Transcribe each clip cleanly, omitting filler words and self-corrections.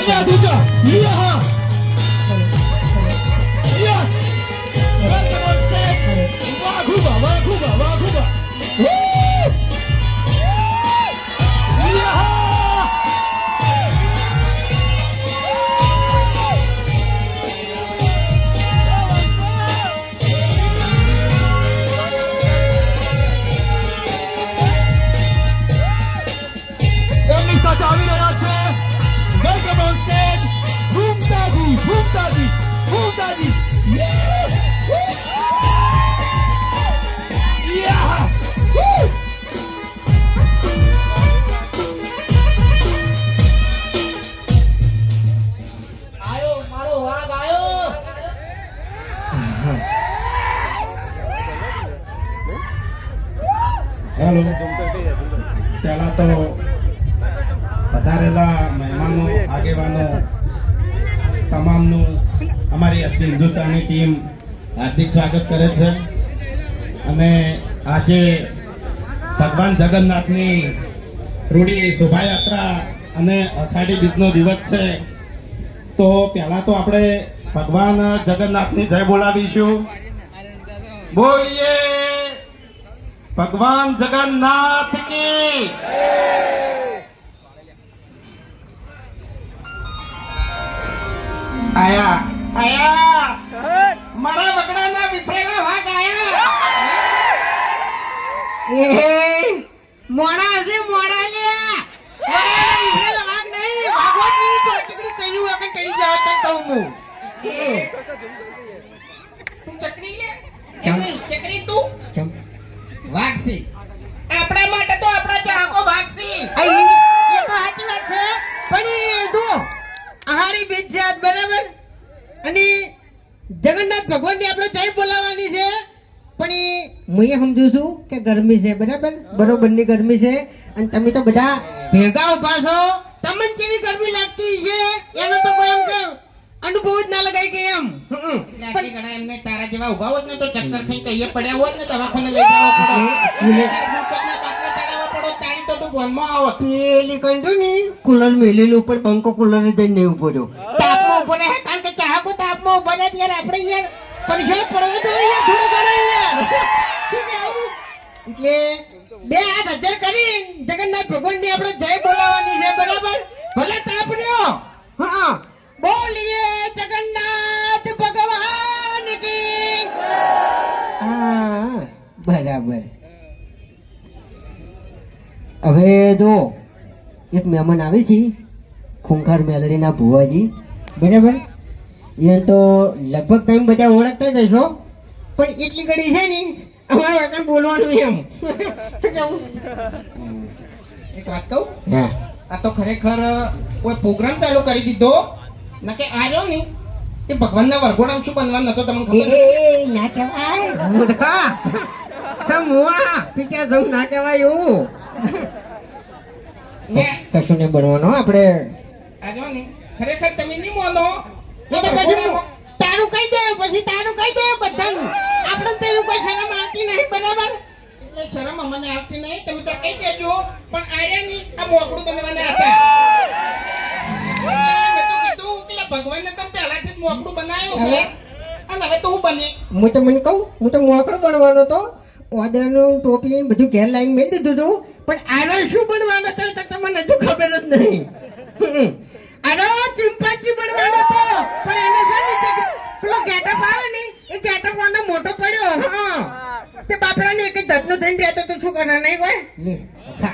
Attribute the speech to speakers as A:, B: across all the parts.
A: या दूजा लिया हाँ लिया वाघुबा वाघुबा वाघुबा लिया એમની સાથે આવી રહ્યા છે વેલકમ ઓન સ્ટેજ ભૂમતાજી ભૂમતાજી ભૂમતાજી યા
B: આયો મારો વાઘ આયો.
C: હેલો પહેલા તો પધારેલા મહેમાનો આગેવાનો તમામનું અમારી અખિલ હિન્દુસ્તાની ટીમ હાર્દિક સ્વાગત કરે છે અને આજે ભગવાન જગન્નાથની રૂડી શોભાયાત્રા અને અષાઢી બીજનો દિવસ છે તો પહેલા તો આપણે ભગવાન જગન્નાથની જય બોલાવીશું. બોલીએ ભગવાન જગન્નાથ કી. આયા આયા મારા વગડાના વિફરેલા વાઘ આયા.
B: મોડા હશે મોડા લ્યા. મોડા વાઘ નહીં ભાગવતની તો ચકડી કહ્યું વગર ચડી જાવ તો કહું હું. તું ચકડી લે એમની ચકડી તું વાઘસી આપણા માટે તો આપણા ચાહકો વાઘસી. એ તો સાચી વાત છે પણ એ જો આહારી બીજ જાત બરાબર અને જગન્નાથ ભગવાનની આપણે જય બોલાવવાની છે પણ એ હું એ સમજુ છું કે ગરમી છે બરાબર બરોબરની ગરમી છે અને તમે તો બધા ભેગા ઉભા છો તમને કેવી ગરમી લાગતી છે એનો તો કોઈ એમ કે અનુભવ જ ના લગાય કે એમ પણ ઘણા એમને તારા જેવા ઉભા હોત ને તો ચક્કર ખાઈ કહીએ પડ્યા હોત ને દવાખાને લઈ જવા પડો તાળી તો તું બોલમાં આવો પેલી કંટુ ને કુલર મેલેલું ઉપર પંખો કુલર જઈને નહીં ઉભો રહ્યો તાપમાં ઉભો રહે કારણ કે ચાહકો તાપમાં ઉભા રહે ત્યારે આપણે યાર પરેશાન પડવો તો યાર થોડું ઘણું યાર શું કહેવું એટલે બે હાથ હજાર કરી જગન્નાથ ભગવાનની આપણે જય બોલાવવાની છે બરાબર ભલે તાપ રહ્યો હા બોલીએ જગન્નાથ ભગવાન કી. હા બરાબર. હવે જો એક મહેમાન આવી છે ખૂંખાર મેલડીના ભુવાજી બરાબર એને તો લગભગ તમે બધા ઓળખતા જ હશો પણ એટલી ઘડી છે ને અમારે વગર બોલવાનું એમ શું કહું એક વાત કહું હા આ તો ખરેખર કોઈ પ્રોગ્રામ ચાલુ કરી દીધો ના કે આવ્યો ને તે ભગવાનના વરઘોડામાં શું બનવાનું નતો તમને ખબર ના કહેવાય મૂર્ખા મુવા પીછા જમ ના કહેવાય એવું કશું નહીં બનવાનું આપણે આવ્યો ને ખરેખર તમે નહીં માનો તો પછી તારું કહી દે પછી તારું કહી દે બધાનું આપણે તો એવું કોઈ શરમ આવતી નહીં બરાબર એટલે શરમ અમને આવતી નહીં તમે તો કહી દેજો પણ આર્યા ની આ મોકળું બનવાના હતા મેં તો કીધું કે ભગવાનને તમે પહેલાથી જ મોકળું બનાવ્યું છે અને હવે તો હું બને હું તો મને કહું હું તો મોકળું બનવાનો તો ઓદરાનું ટોપી બધું ઘેર લાઈન મેળ દીધું હતું પણ આરો શું બનવાનો હતો તો તમને હજુ ખબર જ નહીં આરો ચિંપાંજી બનવાનો હતો પણ એને છે ને પેલો ગેટઅપ આવે ને એ ગેટઅપ વાળો મોટો પડ્યો હા તે બાપડાને એક જ ધતનો થઈને રહેતો તો શું કરणार નહીં કોઈ લે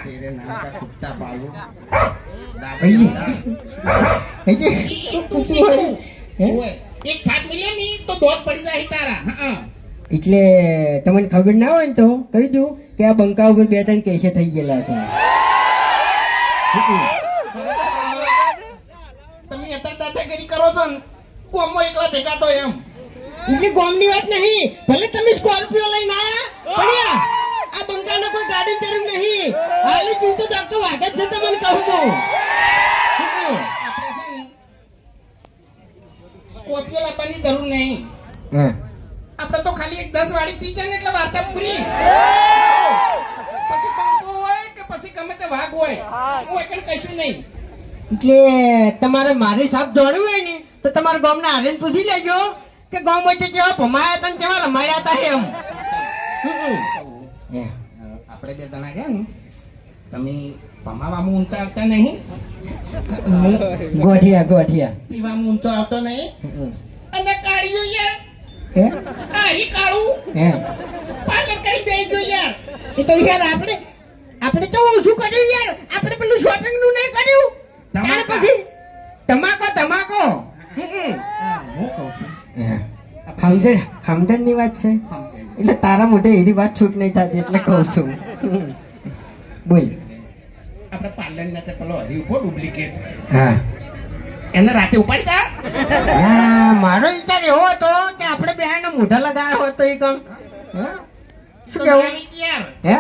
B: તેરે નામ કા કુત્તા પાલુ દાબઈ એક ખાટ મિલે ની તો દોત પડી જાય તારા હા એટલે તમને ખબર ના હોય ને તો કહી દઉં કે આ બંકા ઉપર બે ત્રણ કેસે થઈ ગયેલા છે તમે અત્યારે દાદાગીરી કરો છો ને કોમમાં એકલા ભેગા તો એમ એટલે ગોમની વાત નહીં ભલે તમે સ્કોર્પિયો લઈને આયા પણ આ બંકાનો કોઈ ગાડી જરૂર નહીં હાલી જીવ તો જાગતો વાગ જ છે તમને કહું હું સ્કોર્પિયો લાવવાની જરૂર નહીં આપણે તો ખાલી એક 10 વાળી પી જાય ને એટલે વાર્તા પૂરી પછી બંકો હોય કે પછી ગમે તે વાઘ હોય હું એકલ કહીશું નહીં
D: એટલે તમારે મારી સાપ જોડવું હોય ને તો તમારા ગામના હારીને પૂછી લેજો કે ગામ વચ્ચે કેવા ભમાયા હતા ને કેવા રમાડ્યા હતા એમ.
B: આપણે બે જણા ગયા ને તમે પમાવામાં ઊંચા આવતા નહીં,
D: ગોઠિયા ગોઠિયા.
B: પીવામાં ઊંચો આવતો નહીં. અને કાળિયું યાર,
D: હે
B: કાળી કાળું
D: હે
B: પાલન કરી દઈ ગયું યાર.
D: એ તો યાર આપણે તો શું કર્યું યાર, આપણે પેલું શોપિંગ નું નહીં કર્યું. ત્યાર પછી તમાકો
B: હું કહું છું
D: સમજણ ની વાત છે એટલે તારા મોઢે એની વાત છૂટ નહીં થતી એટલે કહું છું. બોલ.
B: આપણે પાર્લર ના પેલો હરી ઉભો ડુપ્લિકેટ
D: હા
B: એને રાતે ઉપાડી તા.
D: હા, મારો વિચાર એવો હતો કે આપણે બે મોઢા લગાવ્યો હતો એ કણ. શું કેવું
B: યાર
D: હે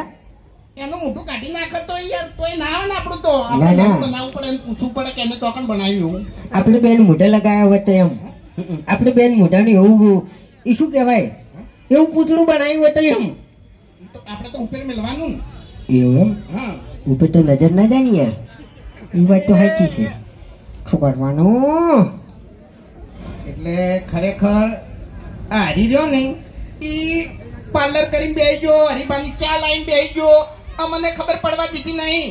B: એનું મોઢું કાઢી નાખે તો યાર તોય ના આવે ને આપણું તો
D: ના,
B: આપણે
D: ના.
B: બનાવવું પડે એને પૂછવું પડે કે એને ચોકન બનાવ્યું.
D: આપણે બેન મોઢે લગાવ્યા હોત એમ. આપણે બેન મોઢાને એવું એ શું કહેવાય એવું પૂતળું બનાવ્યું હોય તો એમ.
B: તો આપણે તો ઉપર મેળવાનું ને.
D: એવું એમ
B: હા
D: ઉપર તો નજર ના જાય ને યાર. એ વાત તો સાચી છે. શું કરવાનું?
B: એટલે ખરેખર આ હરી રહ્યો ને ઈ પાર્લર કરીને બેસજો, હરીબાની ચા લાઈન બેસજો, અમને ખબર પડવા દીધી નહીં.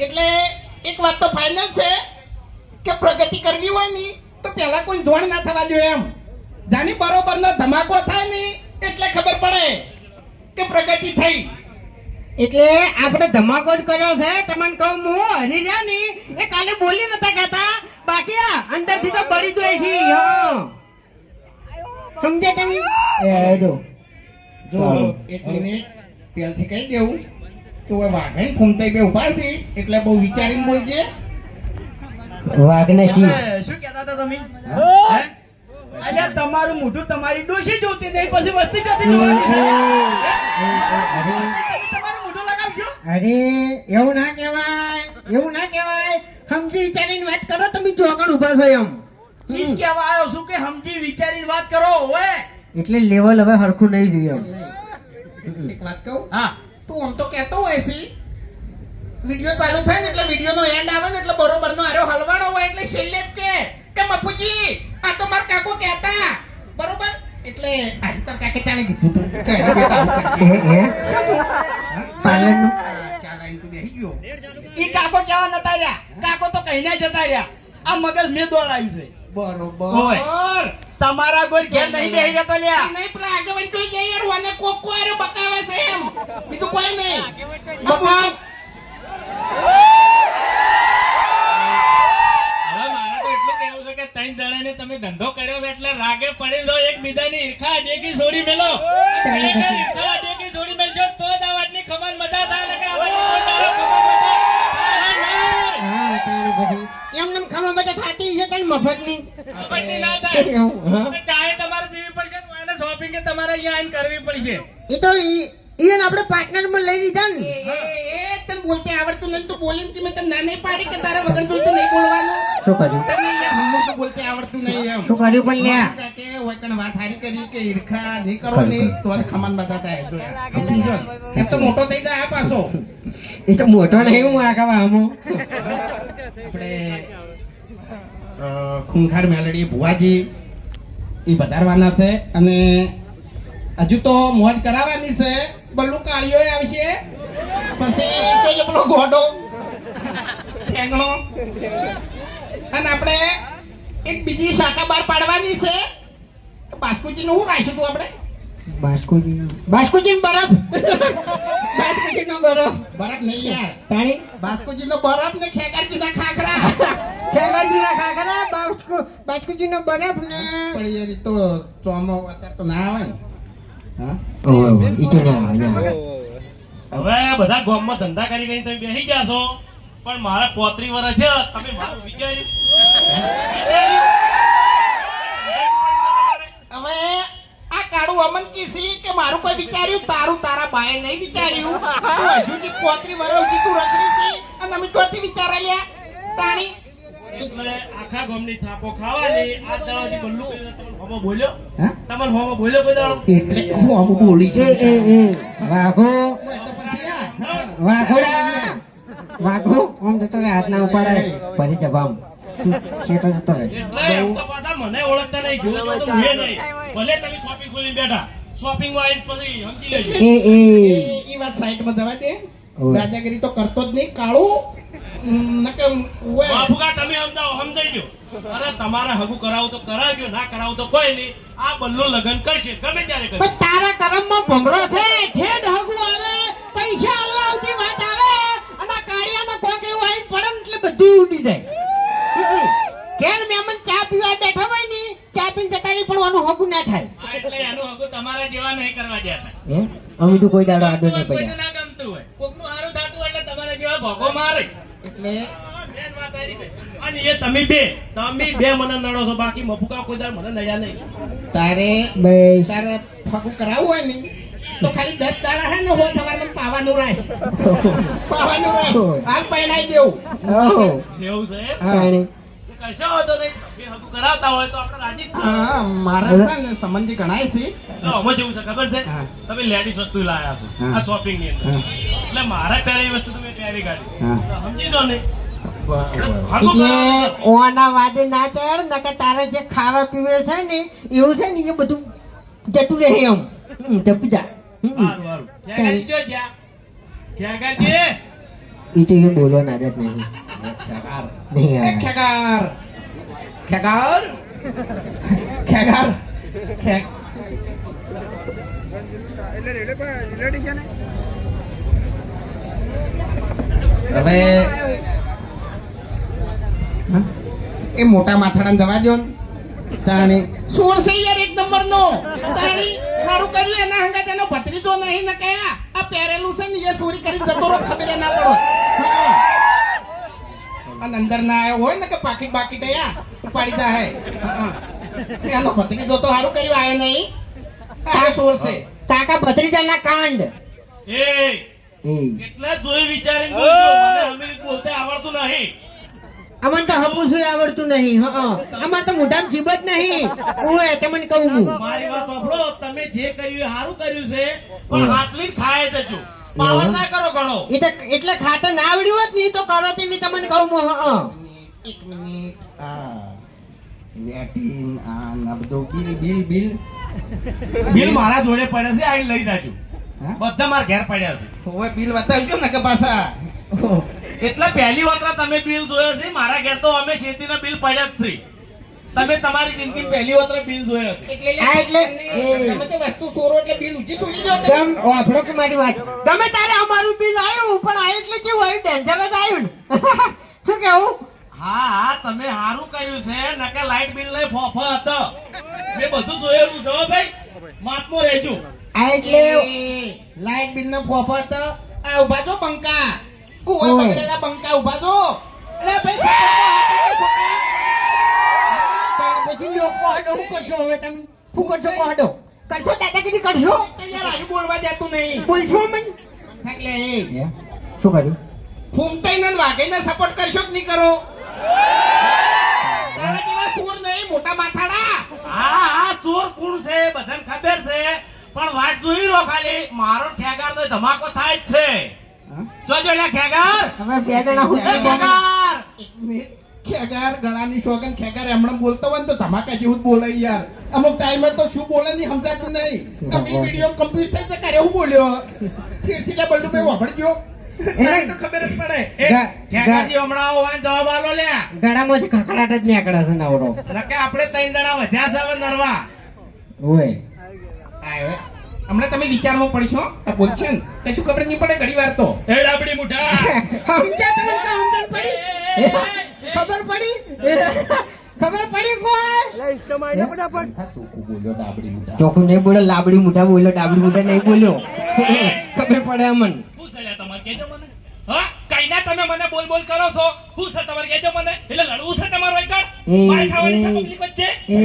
B: એટલે એક વાત તો ફાઇનલ છે કે પ્રગતિ કરવી હોય ને તો પેલા કોઈ ધોણ ના થવા દો એમ. જાની બરોબર નો ધમાકો થાય ને એટલે ખબર પડે કે પ્રગતિ થઈ.
D: એટલે આપણે ધમાકો જ કર્યો છે. તમને કહું હું હરી રહ્યા ને એ કાલે બોલી નતા કહેતા, બાકી આ અંદરથી તો બળી જાય છે. હા સમજે તમે? એ જો
B: જો એક મિનિટ પહેલથી કહી દેવું કે હવે વાઘણ ફૂમતાઈ બે ઉભા છે એટલે બહુ વિચારીને બોલજે.
D: વાઘને શી
A: શું કહેતા હતા તમે? અલ્યા તમારું મોઢું તમારી ડોશી જોતી નહીં, પછી વસ્તી જોતી તમારું મોઢું લગાવશો.
D: અરે એવું ના કહેવાય, એવું ના કહેવાય. સમજી વિચારીને વાત કરો. તમે જોગણ ઉભા છો એમ.
A: ઈ જ કહેવા આવ્યો છું કે સમજી વિચારીને વાત કરો. ઓએ
D: એટલે લેવલ હવે હરખું નહીં રહ્યું એમ.
B: એક વાત કહું,
A: હા
B: તું આમ તો કહેતો હોય છે વિડીયો ચાલુ થાય ને એટલે વિડીયો નો એન્ડ આવે ને એટલે બરોબર નો આરો હલવાડો હોય એટલે છેલ્લે જ કે મફુજી આ તો મારા કાકો કહેતા બરોબર. એટલે આ તાર કાકે ચાલે કીધું તું કે બેટા આવું કરજે.
D: પાર્લરનું
B: ચા લાઈન તું બેસી ગયો.
A: ઈ કાકો કેવા નતા રહ્યા, કાકો તો કહીને જતા રહ્યા. આ મગજ મેં દોડાયું છે.
B: બરોબર
A: તમારા કોઈ ઘેર નહીં બેહી રહેતો લ્યા.
B: નહીં પેલા આગેવાન જોઈ જાય યાર વાને કોક કો આરે બકાવે છે એમ બીજું કોઈ નહીં. બકાવ
C: હવે મારે તો એટલું કહેવું છે કે ત્રણ જણાને તમે ધંધો કર્યો છે એટલે રાગે પડી લો, એકબીજાની ઈર્ખા દેખી છોડી મેલો. ખરેખર ઈર્ખા દેખી છોડી મેલશો તો જ આ વાતની ખબર મજા થાય ને કે આ વાતની કોઈ દાડો ખબર મજા થાય નહીં.
D: હા તારી બધી એમને ખબર બધા થતી છે કઈ મફતની.
C: આપણને ના થાય.
D: હા.
C: તો ચાહે તમારે પીવી પડશે તો એને શોપિંગ તમારે અહીંયા આવીને કરવી પડશે.
D: એ તો ઈવન આપણે પાર્ટનર માં લઈ લીધા ને.
B: એ તને બોલતે આવડતું નહીં તો બોલીને કે મેં તને ના નહીં પાડી કે તારા વગર જોઈતું નહીં બોલવાનું.
D: શું કર્યું?
B: તને યાર હમણાં તો બોલતે આવડતું નહીં એમ.
D: શું કર્યું પણ લ્યા?
B: કે હોય કણ વાત હારી કરી કે ઈર્ખા નહીં કરો નહીં તો જ ખમાન બધા થાય જો યાર. સમજો? એમ તો મોટો થઈ જાય આ પાછો.
D: એ તો મોટો નહીં હું આખા આમો.
B: આપણે ખૂંખાર મેલડી ભુવાજી એ વધારવાના છે અને હજુ તો મોજ કરાવવાની છે. બલ્લુ કાળીઓ આવશે પછી કોઈ પેલો ગોડો ઠેંગણો અને આપણે એક બીજી શાખા બહાર પાડવાની છે. બાસ્કુજી નું શું રાખ્યું તું આપણે?
D: બાસ્કુજી બરફ. બાસ્કુજી નો બરફ.
B: બરફ નહીં યાર,
D: તાણી
B: બાસ્કુજી નો બરફ ને ખેગારજી ના ખાખરા.
D: ખેગાજી ના ખાખરા, બાસ્કુજી નો બરફ ને
B: પણ યાર ઈ તો ચોમો અત્યારે તો ના આવે ને. હા
D: ઈ તો ના આવે.
C: હવે બધા ગામમાં ધંધા કરી કરીને તમે બેસી ગયા છો પણ મારા 35 વર્ષ છે તમે મારું વિચાર્યું?
B: હવે આ કાળું અમન કીધી કે મારું કોઈ વિચાર્યું તારું તારા બાએ નહીં વિચાર્યું. તું હજુ જી 35 વર્ષ સુધી તું રખડી હતી અને અમે ચોથી વિચારા લ્યા તાણી.
C: એટલે આખા ગામની થાપો ખાવાની આ દાડાથી બલ્લુ હોમો બોલ્યો?
B: હા?
C: તમને હોમો બોલ્યો કોઈ દાડો?
B: એટલે હું અમુક બોલી છે
D: વાઘો
B: તો પછી યાર
D: વાઘોડા વાઘો આમ જતો રહે, હાથ ના ઉપાડાય ફરી જવામ શેઠો જતો રહે.
C: એટલે એમ તો પાછા મને ઓળખતા નહીં, જોવો તો હું નહીં. ભલે તમે શોપિંગ ખોલીને બેઠા, શોપિંગ માં પછી સમજી લેજો.
B: એ વાત સાઈડમાં જવા દે. દાદાગીરી તો કરતો જ નહીં કાળું.
C: બાપુકા તમે સમજાઈ ગયો. અરે તમારે હગું કરાવું તો કરાવજો, ના કરાવું તો કોઈ નહીં. આ બલ્લો લગન કરશે ગમે ત્યારે કરશે.
D: પણ તારા કરમમાં ભમરો છે, ઠેડ હગું આવે, પૈસા આલવા આવતી વાત આવે અને આ કાળિયાનો કોક એવું આવીને પડે ને એટલે બધું ઉડી જાય. ઘેર મહેમાન ચા પીવા બેઠા હોય ને, ચા પીને જતા રહી પણ આનું હગું ના થાય.
C: હા, એટલે એનું હગું તમારા જેવા નહીં કરવા દેતા.
D: અમે તો કોઈ દાડો આડો નહીં
C: કોઈને
D: પડ્યા.
C: ના ગમતું હોય, કોકનું હારું થતું હોય એટલે તમારા જેવા ભોગો મારે.
B: એટલે
C: મેન વાત આરી છે. અને એ તમે બે મને નડો છો, બાકી મફુકા કોઈ દાડ મને નડ્યા નહીં.
B: તારે
D: બસ.
B: તારે ફગું કરાવવું હોય ને તો ખાલી 10 દાડા હે ને હોય સવારમાં પાવાનું રાખ. પાવાનું રાખ. હાલ પહેણાઈ દેવું.
D: ઓહો.
C: એવું છે એમ?
D: તાણી.
C: એ કશો વાંધો નહીં. બે હગું કરાવતા હોય તો આપણે રાજી જ છીએ.
B: હા મારા છે ને સંબંધી ગણાય છે.
C: તો આમાં જેવું છે ખબર છે,
D: હા.
C: તમે લેડીઝ વસ્તુ લાયા છો
D: હા.
C: આ શોપિંગ ની અંદર,
D: હા.
C: એટલે મારા પહેરેલી વસ્તુ તમે પહેરી કાઢી.
D: હા.
C: તો સમજી દો ને. હગું
D: એટલે
C: કરાવો.
D: ઓના વાદે ના ચડ નકર તારે જે ખાવા પીવે છે ને એવું છે ને એ બધું જતું રહે એમ. જપી જા.
C: હારું, હારું. ખેગાજી જો જ્યાં. ખેગાજી.
D: એ તો એ બોલવાના આદત નહીં. નહીં
B: એ
D: આવે.
B: ખેગાર ખેગાર ખેગાર ખે- હવે એ મોટા માથાડાને જવા દો ને. તાણી સોળ છે યાર એક નંબર નો. તાણી સારું કર્યું એના હંગાત એનો ભત્રીજો નહીં ને કયા આ પહેરેલું છે ને એ ચોરી કરી જતો રહો ખબર ના પડો. હા. અને અંદર ના આવ્યો હોય ને કે પાકીટ બાકીટ યા ઉપાડી દા હે. હા. એનો ભત્રીજો તો સારું કર્યું આવે નહીં. આ સોળ છે.
D: કાકા ભત્રીજાના કાંડ.
C: એ એટલે જોઈ વિચારીને બોલજો. મને અમીર બોલતા આવડતું નહીં.
D: અમને તો હપુસું આવડતું નહીં. અમારે તો મોઢામાં જીભ જ નહીં. ઓય તમને કહું હું.
C: મારી વાત સાંભળો, તમે જે કર્યું એ સારું કર્યું છે, પણ હાથલી ખાય જજો. પાવર ના કરો ઘણો.
D: એ તો એટલે ખાતા ના આવડ્યું હોત ને ઈ તો કરો તે નહીં તમને કહું હું.
B: એક મિનિટ વેટિંગ આ ના બધું બિલ બિલ
C: બિલ મારા જોડે પડે છે, આઈ લઈ જાજો. બધા મારા ઘેર પડ્યા છે.
B: હવે બિલ બતાવજો ને કે પાછા.
C: એટલે પહેલી વખત તમે બિલ જોયો છે. મારા ઘેર તો અમે શેતીના બિલ પડ્યા જ છે. તમે તમારી જિંદગી પહેલી વખત બિલ જોયા છે.
D: હા, એટલે
B: તમે તો વસ્તુ ચોરો એટલે બિલ ઊંચી છોડી દો તમે.
D: કેમ ઓફરો કે મારી વાત ગમે તારે અમારું બિલ આવ્યું પણ આ એટલે કેવું આવ્યું ડેન્જર જ આવ્યું ને. શું કેવું?
C: હા હા, તમે સારું કર્યું છે. નકે લાઈટ બિલ ને ફોફા હતો. મેં બધું જોયેલું છે હો ભાઈ. માપમાં રહેજો.
D: આ એટલે
B: લાઈટ બિલ નો ફોફત આ ઉભા છો બંકા. ઓય
D: ઓય.
B: બગડેલા બંકા ઉભા છો. એટલે ભાઈ
D: પછી લોકો હાડો શું કરશો હવે તમે? શું કરશો હાડો? કરશો દાદાગીરી કરશો?
B: યાર આજુ બોલવા જતું નહીં.
D: બોલશો મને?
B: એટલે એ
D: શું કર્યું?
B: ફૂમતાઈને ને વાઘઈને સપોર્ટ કરશો કે નહીં કરો? તારા જેવા ચોર નહીં મોટા માથાડા.
C: હા હા, ચોર કોણ છે બધાને ખબર છે, પણ વાત જોઈ લો ખાલી. મારો ખેગાર નો ધમાકો થાય જ છે. જોજો લે ખેગાર.
D: હવે બે જણા હું
C: એ ખેગાર.
B: એક મિનિટ. ખેગાર ગળાની શોગન ખેગાર એમણે બોલતો હોય ને તો ધમાકા જેવું જ બોલે યાર. અમુક ટાઈમે તો શું બોલે નહીં સમજાતું નહીં. તમે વિડીયો કમ્પ્લીટ થઈ તો કરે હું બોલ્યો ફીરથી લે બલ્ડુ ભાઈ વાપરજો. એને તો ખબર જ પડે.
C: એ ખેગારજી હમણાં આવો અને જવાબ આલો લે.
D: ગળામાંથી ખખડાટ જ નીકળે છે નવરો.
C: નકે આપણે 3 જણા વધ્યા છે હવે નરવા.
D: ઓય
B: આયો. હમણાં તમે વિચારમાં પડશો આ બોલશે ને કશું ખબર નહીં પડે ઘણી વાર તો.
C: એ ડાબડી મુઠા.
D: સમજ્યા તમે કે સમજણ પડી? ખબર પડી? ખબર પડી કોઈ?
B: બોલ્યો ડાબડી મોટા.
D: ચોખ્ખું નહીં બોલો, લાબડી મોઢા બોલ્યો, ડાબડી મોઢા નહીં બોલ્યો. ખબર પડે અમને.
C: શું છે લ્યા તમારે કહેજો મને. હા, કઈના તમે મને બોલ બોલ કરો છો. શું છે તમારે કહેજો મને. એટલે લડવું છે તમારો એકડ. માર ખાવાની છે પબ્લિક વચ્ચે.
D: એ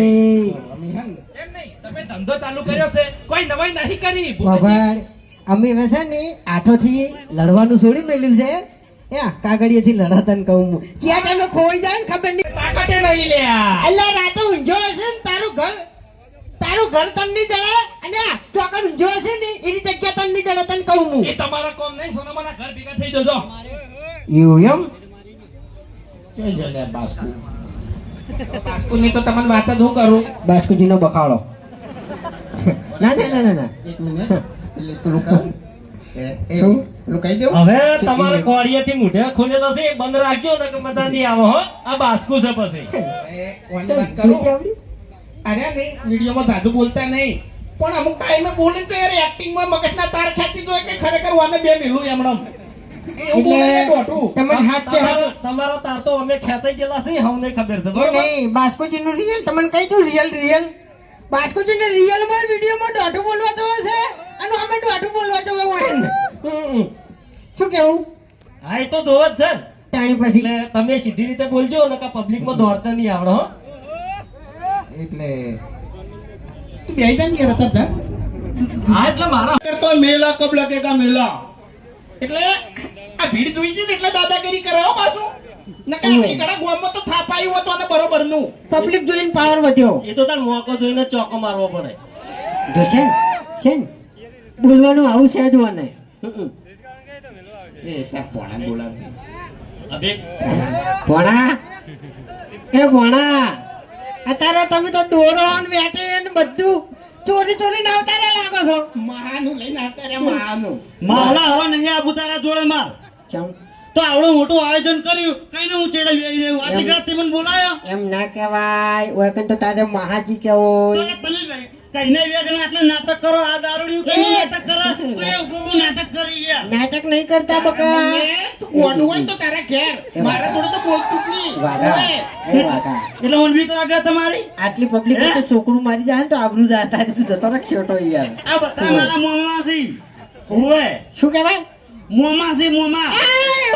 C: એમ નહીં, તમે ધંધો ચાલુ કર્યો છે, કોઈ નવાઈ નહીં કરી.
D: ખબર અમે હવે છે ને હાથોથી લડવાનું છોડી મેલ્યું છે. કાગળિયેથી લડતા ને કહું હું ક્યાં તમે ખોઈ જાય ને ખબર નહીં.
C: તાકાતે નહીં લ્યા.
D: અલ્લા રાતે ઊંઝો હશે ને તારું ઘર તન નહીં જડે અને ચોકડ ઊંઝો હશે ને એની જગ્યા તન નહીં જડે તને કહું હું.
C: એ તમારા કોમ નહીં, સોનામાના ઘર ભેગા થઈ જજો.
D: એવું એમ
B: જોઈ લો લે બાસ્કુ. બાસ્કુની તો તમને વાત જ હું કરું.
D: બાસ્કુજીનો બખાડો ના ના ના ના ના
B: એક મિનિટ એટલે પેલું કહું
D: શું?
B: પેલું કહી દઉં.
C: હવે તમારે કોળિયાથી મૂઢે ખુલેલો છે એ બંધ રાખજો ને કે બધા નહીં આવો હો આ બાસ્કુ છે પછી
B: ઓની વાત કરું. અરે નહીં વિડીયોમાં દાદુ બોલતા નહીં પણ અમુક ટાઈમે બોલે તો યાર એક્ટિંગમાં મગજના તાર ખેંચી જોઈએ કે ખરેખર વાને બે મિલું એમણે એવું બોલે ને દોઢું.
D: તમે હાથ કે હાથ
C: તમારો તાર તો અમે ખેંચાઈ ગયેલા છીએ હમને ખબર છે
D: એ
C: બરોબર
D: નહીં બાસ્કોજીનું રિયલ તમને કહી દઉં રિયલ બાસ્કોજીને રિયલમાં વિડીયોમાં દોઢું બોલવા જવો છે અને અમે દોઢું બોલવા જવો હોય ને શું કેવું
C: હા એ તો ધોવ જ છે ને.
D: તાણી પછી
C: એટલે તમે સીધી રીતે બોલજો ને કે પબ્લિકમાં દોડતા નહીં આવડે હો
B: એટલે તું બેહી જા ને યાર અત્યારે.
C: હા એટલે મારા
B: કરતો મેલા કબ લગેગા મેલા એટલે આ ભીડ જોઈ છે ને એટલે દાદાગીરી કરે હો પાછું નકર આપણી ઘણા ગામમાં તો થાપાયું હતું અને બરોબર નું
D: પબ્લિક જોઈને પાવર વધ્યો
C: એ તો તાર મોકો જોઈને ચોકો મારવો પડે
D: જોશે ને છે ને બોલવાનું આવું છે જ મને
B: એ ત્યાં પોણા બોલાવે
C: અભી
D: ભણા એ ભણા અત્યારે તમે તો દોરો ને વેટે ને બધું ચોરી ના આવતા રે લાગો છો
B: મહાનું લઈને આવતા રે મહાનું
C: માલા હવે નહીં આબુ તારા જોડે માર
D: ચમ
C: તો આવડું મોટું આયોજન કર્યું કઈને હું ચેડાવી આવી રહ્યું આટલી ઘડી મને બોલાયો
D: એમ ના કહેવાય ઓય કન તો તારે મહાજી કેવો
C: તો તમે કઈને વેગણ આટલે નાટક કરો આ દારૂડિયું કઈ નાટક કરે તો એ ઉભું નાટક કરી યાર
D: નાટક નહીં કરતા બકા
B: તું ગોડું હોય તો તારા ઘેર મારા જોડે તો બોલતું જ નહીં
D: વાગા
B: ઓય.
D: એ વાગા
C: એટલે મને બીક લાગે તમારી
D: આટલી પબ્લિક તો છોકરું મારી જાય ને તો આબરૂ જાતા તું જતો રે ખોટો યાર
C: આ બધા મારા મોમાં છે હોવે
D: શું કહેવાય
C: મોમાં છે મોમાં
D: એ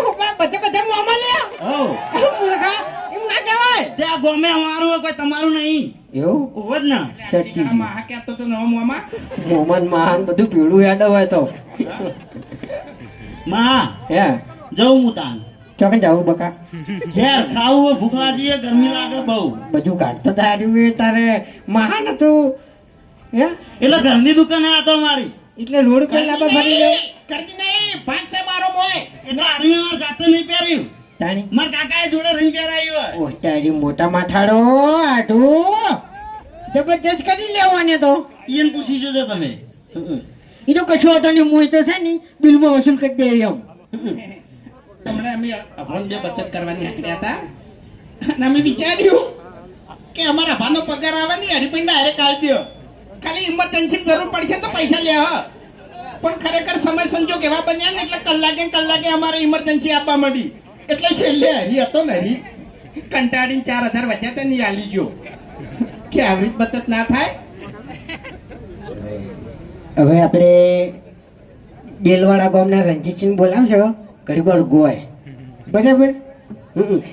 D: હુકા બધા મોમાં લે
C: હો
D: મુર્ગા એમ ના કહેવાય
C: ત્યાં ગમે અમારું હોય કોઈ તમારું નહીં
D: એવું
C: હોવ જ ને
D: સચ્ચી
B: આ મહા કહેતો તો નવો મોમાં
D: મોમન મહાન બધું પીળું યાદ હોય તો
C: માં
D: હે
C: જવું હું તાન
D: ચોકન જાવું બકા
C: ઘેર ખાવું હોય ભૂખ લાગી છે, ગરમી લાગે બહુ
D: બધું કાઢતો તાર્યું તારે મહાન હતું હે
C: એટલે ઘરની દુકાને આ તો મારી
D: એટલે રોડ કઈ લાંબા ભરી લે
B: કરતી નહીં ભાગ છે મારો મોય
C: એટલે આર્મી માર જાતે નહીં પહેર્યું
D: તાણી
C: માર કાકાએ જોડે રહીને પહેરાયું હોય
D: ઓહ તારી મોટા માથાડો આઢું જબરજસ્ત કરી લેવાને તો
C: ઈયન પૂછી જોજો તમે
D: એ તો કશો હતો ને હું તો છે ને બિલમાં વસૂલ કરી દે એમ
B: હમણાં અમે અભણ બે બચત કરવાની હાકડ્યા હતા અને અમે વિચાર્યું કે અમારા ભાનો પગાર આવે ને હરિપિંડ ડાયરેક્ટ કાઢી દો ખાલી ઇમરજન્સી જરૂર પડશે તો પૈસા લે હ પણ ખરેખર સમય સંજોગ એવા બન્યા ને એટલે કલાકે અમારે ઇમરજન્સી આપવા માંડી એટલે છેલ્લે હરી હતો ને હરી કંટાળીને 4000 વધ્યા હતા ને ઈ આલી ગયો કે આવી રીત બચત ના થાય
D: હવે આપણે ડેલવાડા ગામના રણજીતસિંહ બોલાવશો ઘડી વાર ગોય બરાબર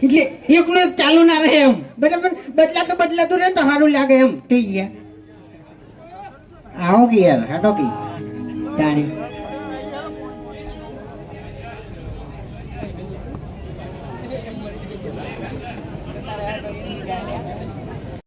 D: એટલે એકલું એક ચાલુ ના રહે એમ બરાબર બદલાતું રહે તો સારું લાગે એમ થઈ ગયા આવો કે યાર હાટો કે તાણી